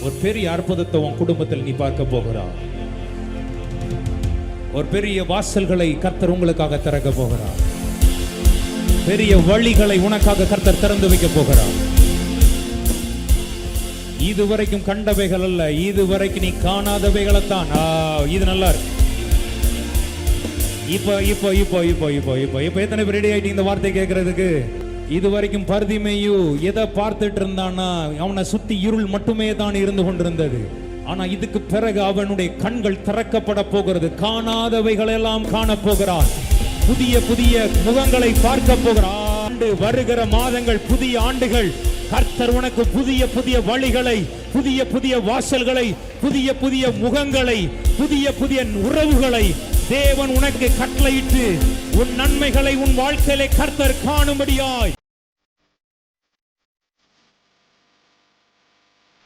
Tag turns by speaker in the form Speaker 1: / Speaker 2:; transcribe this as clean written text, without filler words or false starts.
Speaker 1: ஒரு பெரிய அற்புதத்தை உன் குடும்பத்தில் நீ பார்க்க போகிறார். ஒரு பெரிய வாசல்களை கர்த்தர் உங்களுக்காக திறக்க போகிறார். பெரிய வழிகளை உனக்காக கர்த்தர் திறந்து வைக்க போகிறார். இதுவரைக்கும் கண்டவைகள் அல்ல, இதுவரைக்கும் நீ காணாதவைகளைத்தான். இது நல்லா இருக்கு. இப்ப எத்தனை பேர் ரெடி ஆயிட்டு இந்த வார்த்தை கேட்கறதுக்கு? இதுவரைக்கும் பர்திமேயு எதை பார்த்துட்டு இருந்தான்னா, அவனை சுத்தி இருள் மட்டுமே தான் இருந்து கொண்டிருந்தது. ஆனா இதுக்கு பிறகு அவனுடைய கண்கள் திறக்கப்பட போகிறது. காணாதவைகள் எல்லாம் காண போகிறான். புதிய புதிய முகங்களை பார்க்க போகிறான். வருகிற மாதங்கள், புதிய ஆண்டுகள், கர்த்தர் உனக்கு புதிய புதிய வழிகளை, புதிய புதிய வாசல்களை, புதிய புதிய முகங்களை, புதிய புதிய உறவுகளை தேவன் உனக்கு கட்டளையிட்டு உன் நன்மைகளை உன் வாழ்க்கையிலே கர்த்தர் காணும்படியாய்